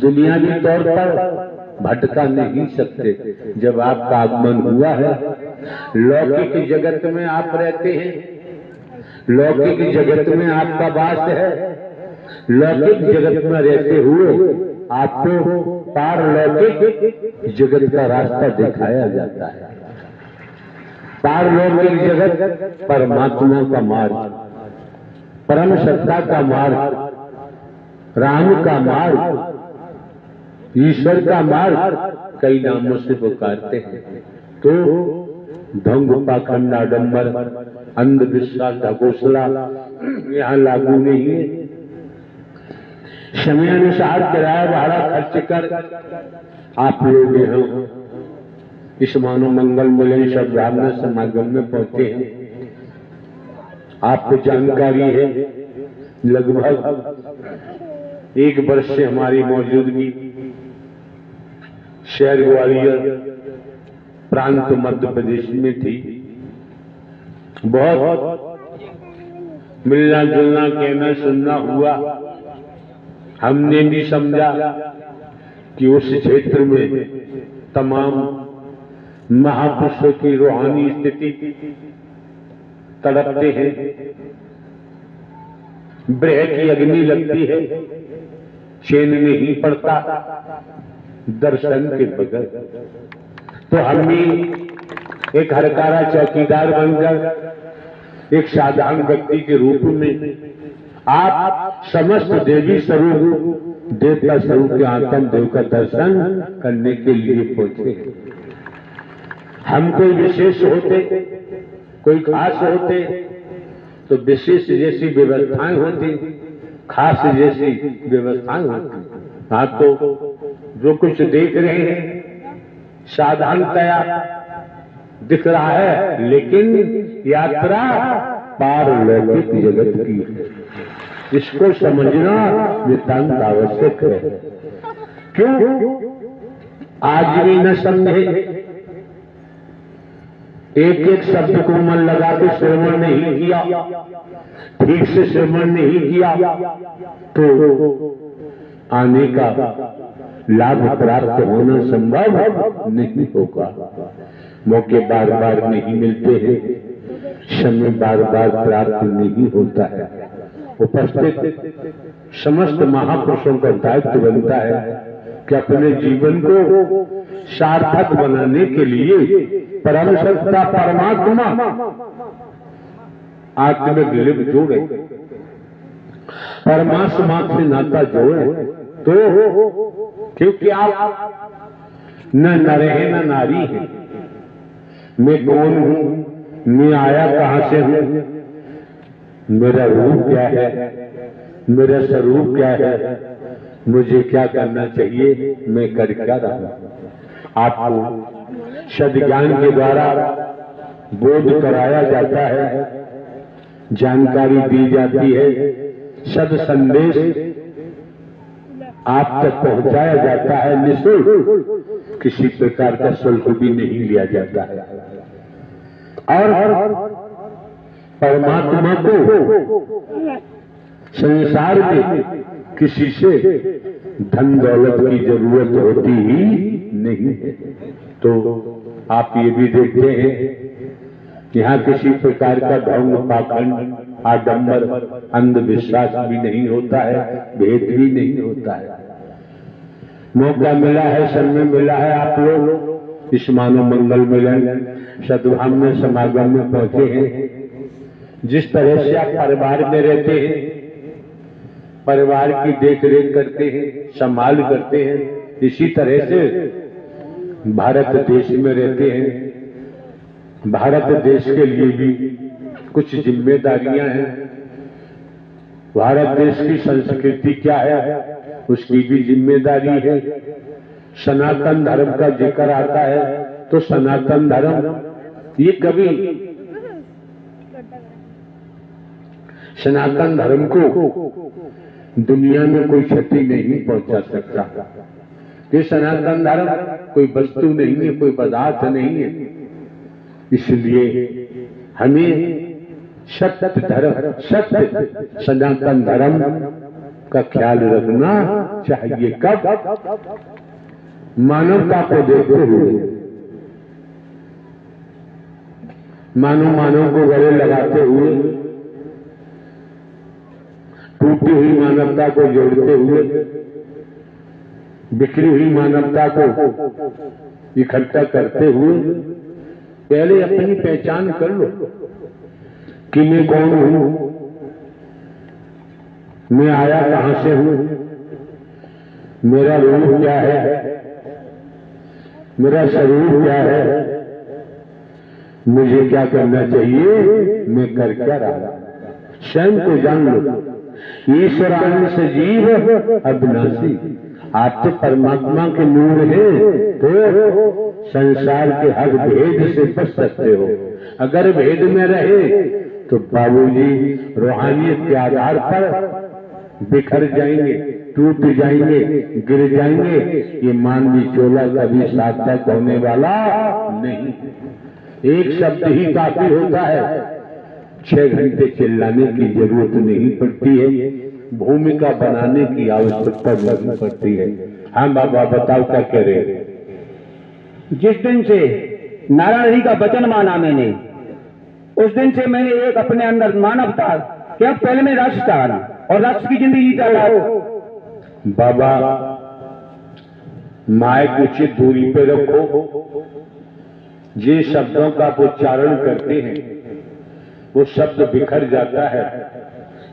दुनियावी तौर पर भटका नहीं सकते। जब आपका आगमन हुआ है, लौकिक जगत में आप रहते हैं, लौकिक जगत में आपका वास है, लौकिक जगत में रहते हुए आपको पारलौकिक जगत का रास्ता दिखाया जाता है। पारलौकिक जगत परमात्मा का मार्ग, परम सत्ता का मार्ग, राम का मार्ग, ईश्वर का मार्ग कई नामों से पुकारते हैं। तो ढंग, पाखंड, आडंबर, अंधविश्वास, ढकोसला यहाँ लागू नहीं है। समय अनुसार किराया भाड़ा खर्च कर आप लोग यहाँ इस मानव मंगल मिलन सद्भावना समागम में पहुंचे हैं। आपको जानकारी है, लगभग 1 वर्ष से हमारी मौजूदगी शहर ग्वालियर प्रांत मध्य प्रदेश में थी। बहुत मिलना जुलना, कहना सुनना हुआ। हमने भी समझा कि उस क्षेत्र में तमाम महापुरुषों की रूहानी स्थिति तड़पते हैं, ब्रह की अग्नि लगती है, चैन नहीं पड़ता दर्शन के बगैर। तो हम भी एक हरकारा चौकीदार बनकर एक साधारण व्यक्ति के रूप में आप समस्त देवी स्वरूप, देवता स्वरूप के आत्म देव का दर्शन करने के लिए पहुंचे। हम कोई विशेष होते, कोई खास होते तो विशेष जैसी व्यवस्थाएं होती, खास जैसी व्यवस्थाएं होती। हाँ, तो जो कुछ देख रहे हैं साधारणतया दिख रहा है, लेकिन यात्रा पारलौकिक जगत की है। इसको समझना नितांत आवश्यक है। क्यों आज भी न समझे, एक एक शब्द को मन लगा के श्रवण नहीं किया, ठीक से श्रवण नहीं किया, तो आने का लाभ प्राप्त होना संभव नहीं होगा। मौके बार बार नहीं मिलते हैं, समय बार बार प्राप्त नहीं होता है। उपस्थित समस्त महापुरुषों का दायित्व बनता है कि अपने जीवन को सार्थक बनाने के लिए परम सत्ता परमात्मा आत्मिक लिप जोड़े, परमात्मा से नाता जोड़े। तो क्योंकि आप न नर है न नारी है। मैं कौन हूं, मैं आया कहां से हूं, मेरा रूप क्या है, मेरा स्वरूप क्या है, मुझे क्या करना चाहिए, मैं कर क्या रहा हूं। आपको सद्ज्ञान के द्वारा बोध कराया जाता है, जानकारी दी जाती है, सद संदेश आप तक पहुंचाया जाता है निःशुल्क, किसी प्रकार का शुल्क भी नहीं लिया जाता है। और परमात्मा को संसार में किसी से धन दौलत की जरूरत होती ही नहीं है। तो आप ये भी देखते हैं यहाँ किसी प्रकार का ढोंग, पाखंड, आडंबर, अंधविश्वास भी नहीं होता है, भेद भी नहीं होता है। मौका मिला है, समय मिला है, आप लोग इस मानव मंगल मिलन सद्भावना समागम में पहुंचे हैं। जिस तरह से आप परिवार में रहते हैं, परिवार की देख रेख करते हैं, संभाल करते हैं, इसी तरह से भारत देश में रहते हैं। भारत देश के लिए भी कुछ जिम्मेदारियां हैं। भारत देश की संस्कृति क्या है, उसकी भी जिम्मेदारी है। सनातन धर्म का जिक्र आता है तो सनातन धर्म ये कभी सनातन धर्म को दुनिया में कोई क्षति नहीं पहुंचा सकता। ये सनातन धर्म कोई वस्तु नहीं है, कोई पदार्थ नहीं है। इसलिए हमें सत्य धर्म, सत्य सनातन धर्म का ख्याल रखना चाहिए। कब? मानवता को देखते हुए, मानव को गले लगाते हुए, टूटी हुई मानवता को जोड़ते हुए, बिखरी हुई मानवता को इकट्ठा करते हुए पहले अपनी पहचान कर लो कि मैं कौन हूं, मैं आया कहां से हूं, मेरा रूप क्या है, मेरा स्वरूप क्या है, मुझे क्या करना चाहिए, मैं कर क्या रहा। स्वयं को जान लो। ईश्वरान सजीव अविनाशी, आप तो परमात्मा के नूर हैं, तो संसार के हर भेद से बच सकते हो। अगर भेद में रहे तो बाबूजी रूहानियत के आधार पर बिखर जाएंगे, टूट जाएंगे, गिर जाएंगे। ये मानवी चोला कभी सार्थक होने वाला नहीं। एक शब्द ही काफी होता है, 6 घंटे चिल्लाने की जरूरत नहीं पड़ती है, भूमिका बनाने की आवश्यकता नहीं पड़ती है। हाँ बाबा बताओ क्या कह रहे हैं? जिस दिन से नारायण जी का वचन माना मैंने, उस दिन से मैंने एक अपने अंदर मानवता, क्या पहले मैं राष्ट्र था और राष्ट्र की जिंदगी जीता था। बाबा माइक उचित दूरी पे रखो। जिन शब्दों का आप उच्चारण करते हैं वो शब्द बिखर जाता है,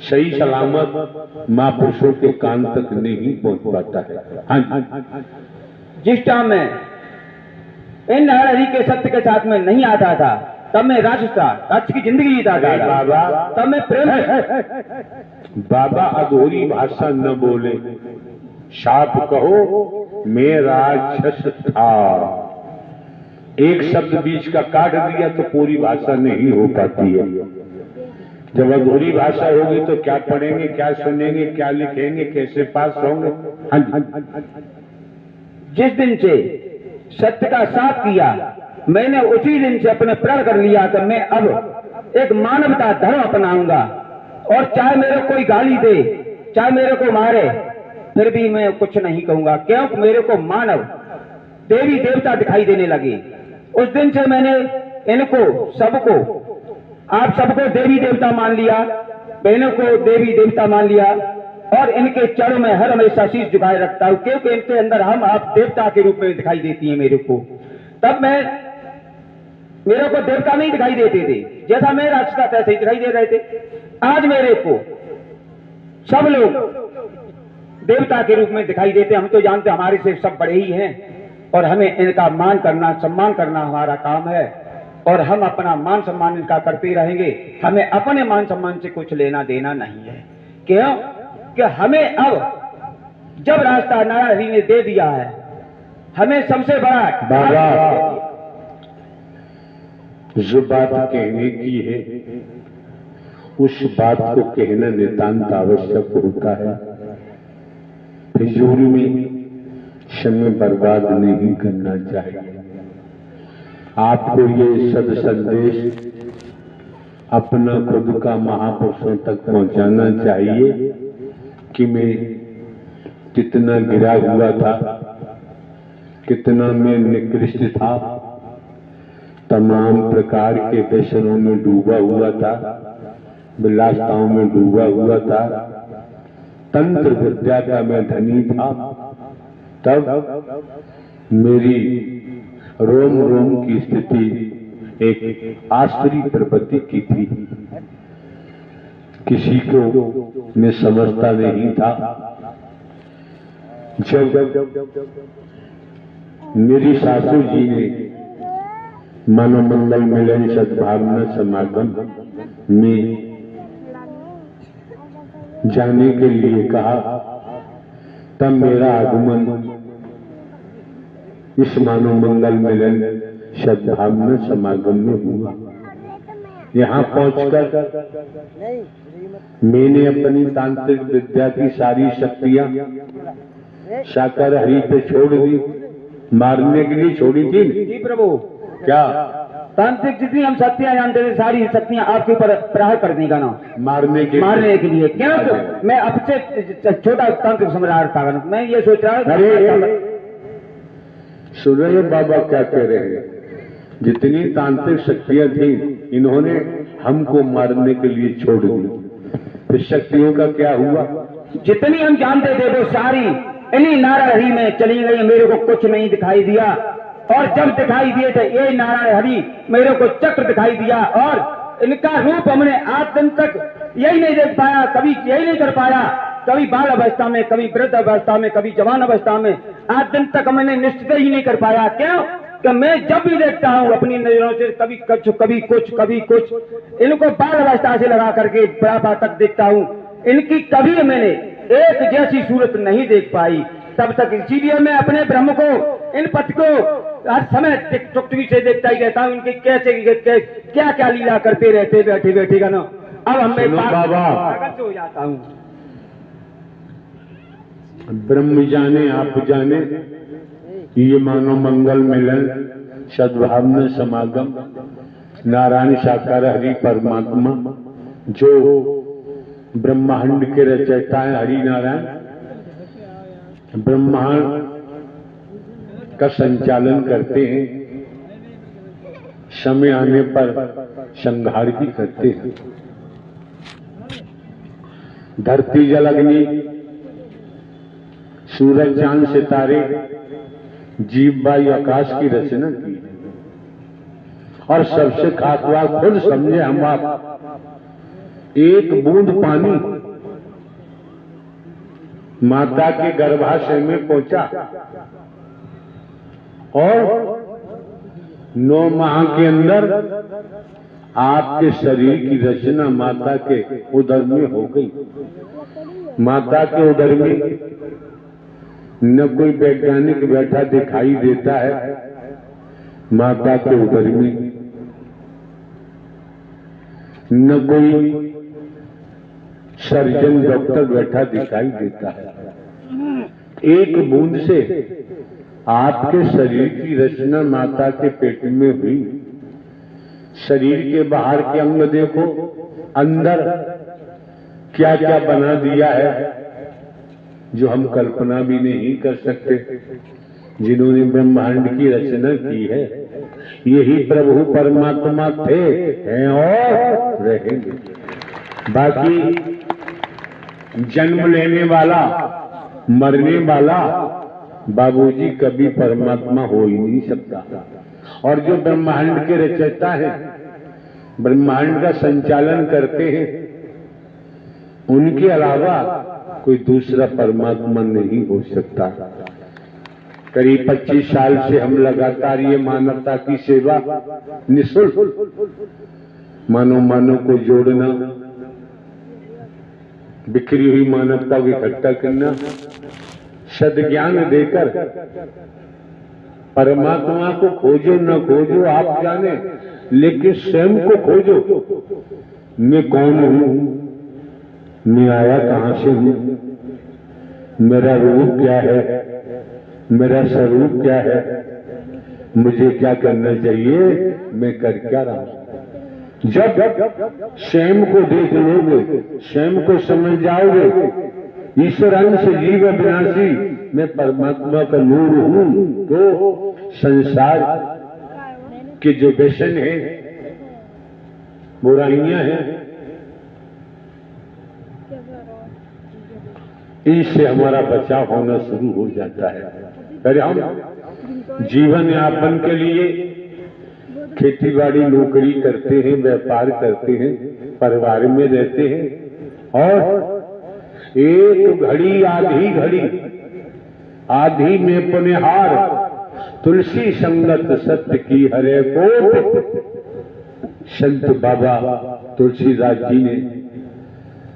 सही सलामत महापुरुषों के कान तक नहीं पहुंच पाता है। हाँ, जिस टाइम में इन नारायण जी के सत्य के साथ में नहीं आता था, तब मैं राष्ट्र था, राष्ट्र की जिंदगी जीता था बाबा। तब मैं प्रेम बाबा अधूरी भाषा न बोले, साफ कहो मैं राक्षस था। एक शब्द बीच का काट दिया तो पूरी भाषा नहीं हो पाती है। जब अधूरी भाषा होगी तो क्या पढ़ेंगे, क्या सुनेंगे, क्या लिखेंगे, कैसे पास होंगे। जिस दिन से सत्य का साथ किया, मैंने उसी दिन से अपने प्रण कर लिया कि मैं अब एक मानवता धर्म अपनाऊंगा, और चाहे मेरे कोई गाली दे, चाहे मेरे को मारे, फिर भी मैं कुछ नहीं कहूंगा, क्योंकि मेरे को मानव देवी देवता दिखाई देने लगे। उस दिन से मैंने इनको सबको, आप सबको देवी देवता मान लिया, बहनों को देवी देवता मान लिया, और इनके चरणों में हर हमेशा शीश झुकाए रखता हूं, क्योंकि इनके अंदर हम आप देवता के रूप में दिखाई देती है मेरे को। तब मेरे को देवता नहीं दिखाई देते थे, जैसा मैं राक्षस था तैसे ही दिखाई दे रहे थे। आज मेरे को सब लोग देवता के रूप में दिखाई देते। हम तो जानते हमारे से सब बड़े ही हैं, और हमें इनका मान करना, सम्मान करना हमारा काम है, और हम अपना मान सम्मान इनका करते रहेंगे। हमें अपने मान सम्मान से कुछ लेना देना नहीं है। क्यों कि हमें अब जब रास्ता नारायण जी ने दे दिया है, हमें सबसे बड़ा बाबा जो बात कहने की है उस बात को कहना नितांत आवश्यक होता है। फिजूल में समय बर्बाद नहीं करना चाहिए। आपको ये सद संदेश अपना खुद का महापुरुषों तक पहुंचाना चाहिए कि मैं कितना गिरा हुआ था, कितना मैं निकृष्ट था, तमाम प्रकार के व्यसनों में डूबा हुआ था, विलासताओं में डूबा हुआ था, तंत्र विद्या का मैं धनी था। तब मेरी रोम रोम की स्थिति एक आश्चर्य प्रवृत्ति की थी। किसी को मैं समझता नहीं था। जब मेरी सासू जी ने मनोमंगल मिलन सद्भावना समागम में जाने के लिए कहा, तब मेरा आगमन इस मनोमंगल मिलन सद्भावना समागम में हुआ। यहाँ पहुंचकर मैंने अपनी तांत्रिक विद्या की सारी शक्तियां शाकाहारी पे छोड़ दी। मारने के लिए छोड़ी थी जी प्रभु। क्या? तांत्रिक जितनी हम शक्तियां जानते थे सारी शक्तियां आपके ऊपर प्रहार कर देगा ना, मारने के लिए। क्यों? तो मैं अब से छोटा तांत्रिक सम्राट था, मैं ये सोच रहा हूँ। अरे सुन रहे हो बाबा क्या कह रहे हैं? जितनी तांत्रिक शक्तियां थी इन्होंने हमको मारने के लिए छोड़ दी, फिर शक्तियों का क्या हुआ? जितनी हम जानते थे वो सारी इन्हीं नारायण हरि में चली गई। मेरे को कुछ नहीं दिखाई दिया, और जब दिखाई दिए थे ये नारायण हरि मेरे को चक्र दिखाई दिया, और इनका रूप हमने आज दिन तक यही नहीं देख पाया, कभी यही नहीं कर पाया, कभी बाल अवस्था में, कभी वृद्ध अवस्था में, कभी जवान अवस्था में, आज दिन तक मैंने निश्चित ही नहीं कर पाया। क्यों? कि मैं जब भी देखता हूं अपनी नजरों से कभी कुछ इनको बाल अवस्था से लगा करके बुढ़ापा तक देखता हूं, इनकी कभी मैंने एक जैसी सूरत नहीं देख पाई तब तक। इसीलिए मैं अपने ब्रह्म को, इन पथ को हर समय चुपचाप से देखता ही रहता हूं, इनके कैसे क्या क्या लीला करते रहते बैठे का ना। अब हमें पागल हो जाता हूं। ब्रह्म जाने आप जाने, ये मानो मंगल मिलन, सद्भावना समागम, नारायण साकार हरि परमात्मा जो ब्रह्मांड के रचयिता है, हरि नारायण ब्रह्मांड का संचालन करते हैं, समय आने पर संहार भी करते हैं। धरती जल अग्नि, सूरज चांद सितारे, जीव वायु आकाश की रचना की, और सबसे खास बात खुद समझे हम आप, एक बूंद पानी माता के गर्भाशय में पहुंचा और 9 माह के अंदर आपके शरीर की रचना माता के उदर में हो गई। माता के उदर में न कोई वैज्ञानिक बैठा दिखाई देता है, माता के उदर में न कोई सर्जन डॉक्टर बैठा दिखाई देता है। एक बूंद से आपके शरीर की रचना माता के पेट में हुई। शरीर के बाहर के अंग देखो, अंदर क्या क्या बना दिया है जो हम कल्पना भी नहीं कर सकते। जिन्होंने ब्रह्मांड की रचना की है यही प्रभु परमात्मा थे, हैं और रहेंगे। बाकी जन्म लेने वाला, मरने वाला बाबूजी कभी परमात्मा हो ही नहीं सकता। और जो ब्रह्मांड के रचयिता है, ब्रह्मांड का संचालन करते हैं, उनके अलावा कोई दूसरा परमात्मा नहीं हो सकता। करीब 25 साल से हम लगातार ये मानवता की सेवा निःशुल्क मानव को जोड़ना, बिखरी हुई मानवता को इकट्ठा करना, सद्ज्ञान देकर परमात्मा को खोजो न खोजो आप जाने, लेकिन स्वयं को खोजो। मैं कौन हूं, मैं आया कहां से हूं, मेरा रूप क्या है, मेरा स्वरूप क्या है, मुझे क्या करना चाहिए, मैं कर क्या रहा हूं। जब स्वयं को देख लोगे, स्वयं को समझ जाओगे, ईश्वर अंश जीव अविनाशी, मैं परमात्मा का नूर हूं, तो संसार के जो व्यसन है, बुराइयां हैं, इनसे हमारा बचाव होना शुरू हो जाता है। अरे हम जीवन यापन के लिए खेतीबाड़ी नौकरी करते हैं, व्यापार करते हैं, परिवार में रहते हैं, और एक घड़ी आधी में पुनिहार, तुलसी संगत सत्य की हरे कोट। संत बाबा तुलसीदास जी ने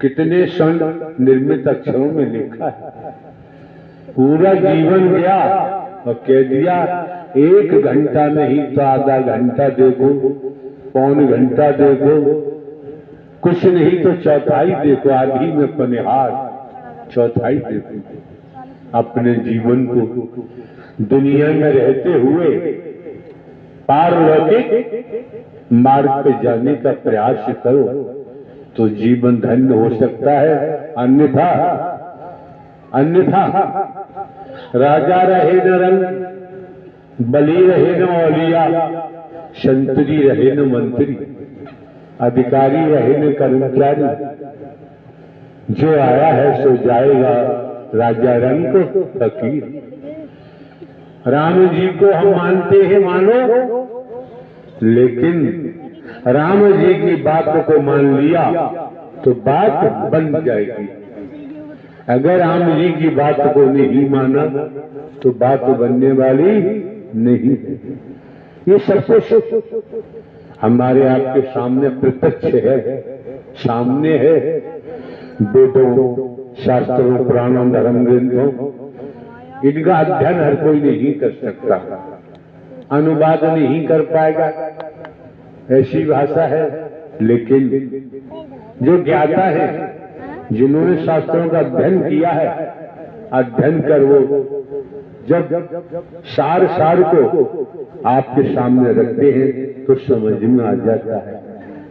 कितने स्वर्ण निर्मित अक्षरों में लिखा है। पूरा जीवन गया और कह दिया 1 घंटा नहीं तो आधा घंटा देखो, पौन घंटा देखो, कुछ नहीं तो चौथाई देखो, आधी में पनिहार, चौथाई देखो। अपने जीवन को दुनिया में रहते हुए पारलौकिक मार्ग पे जाने का प्रयास करो तो जीवन धन्य हो सकता है। अन्यथा राजा रहे न रंग, बली रहे न औलिया, संतरी रहे न मंत्री, अधिकारी रहे न कर्मचारी, जो आया है सो जाएगा, राजा रंग फकीर। राम जी को हम मानते हैं, मानो, लेकिन राम जी की बात को मान लिया तो बात बन जाएगी। अगर राम जी की बात को नहीं माना तो बात बनने वाली नहीं है। ये सब कुछ हमारे आपके सामने प्रत्यक्ष है, सामने है। वेदों, शास्त्रों, पुराणों, धर्म ग्रंथों, इनका अध्ययन हर कोई नहीं कर सकता, अनुवाद नहीं कर पाएगा, ऐसी भाषा है। लेकिन जो ज्ञाता है, जिन्होंने शास्त्रों का अध्ययन किया है, अध्ययन कर वो जब सार को आपके सामने रखते हैं तो समझ में आ जाता है,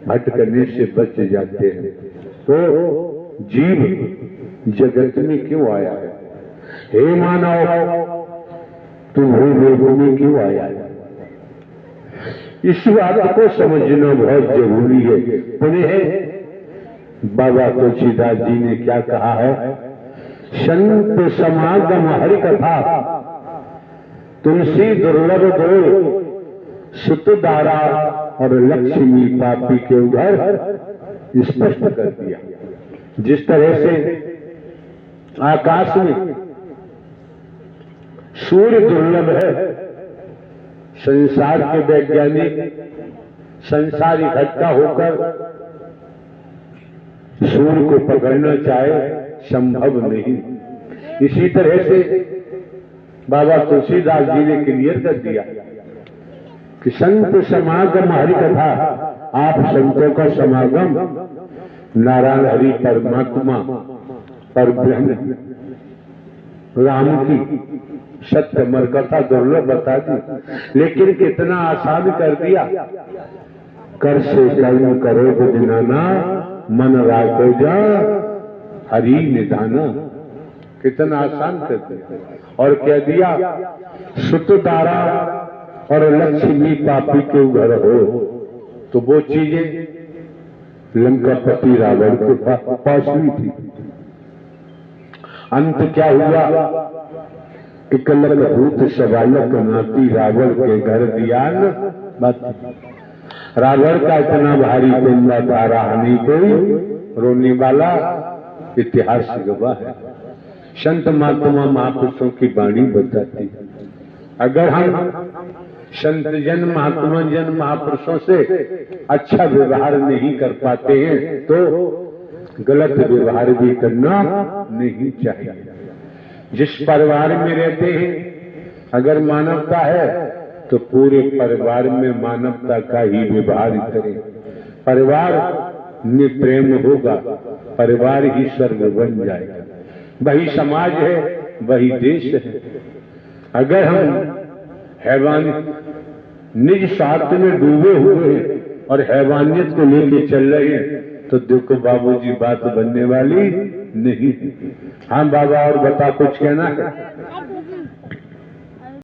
भटकने से बच जाते हैं। तो जीव जगत में क्यों आया है? हे मानव, तू भूलों में क्यों आया है? इस बात को समझना बहुत जरूरी है। पुनः बाबा तुलसीदास जी ने क्या कहा है? संत समागम हरि कथा, तुलसी दुर्लभ दो, सुत दारा और लक्ष्मी पापी के उधर स्पष्ट कर दिया। जिस तरह से आकाश में सूर्य दुर्लभ है, संसार के वैज्ञानिक संसार इकट्ठा होकर सूर्य को पकड़ना चाहे, संभव नहीं। इसी तरह से बाबा तुलसीदास जी ने क्लियर कर दिया कि संत समागम हरि कथा, आप संतों का समागम नारायण हरि परमात्मा पर ब्रह्म राम की सत्य अमर कथा दुर्लभ बता दी, लेकिन कितना आसान कर दिया। कर से कर्म करो दिनाना, मन राखो जा हरि निधाना। कितना आसान कर दिया और कह दिया सुत दारा और लक्ष्मी पापी के घर हो। तो वो चीजें लंकापति रावण के पास हुई थी। अंत क्या हुआ? इकलक भूत सबालक नाती रावण के घर दिया न बात। रावण का इतना भारी पिंडा था, राहनी कोई रोने वाला, इतिहास गवाह है। संत महात्मा महापुरुषों की वाणी बताती है। अगर हम संत जन, महात्मा जन, महापुरुषों से अच्छा व्यवहार नहीं कर पाते हैं तो गलत व्यवहार भी करना नहीं चाहिए। जिस परिवार में रहते हैं अगर मानवता है तो पूरे परिवार में मानवता का ही व्यवहार करें। परिवार में प्रेम होगा, परिवार ही स्वर्ग बन जाएगा। वही समाज है, वही देश है। अगर हम हैवानियत निज स्वार्थ में डूबे हुए हैं और हैवानियत को लेके चल रहे हैं तो देखो बाबूजी, बात बनने वाली नहीं। हाँ बाबा, और बता, कुछ कहना है?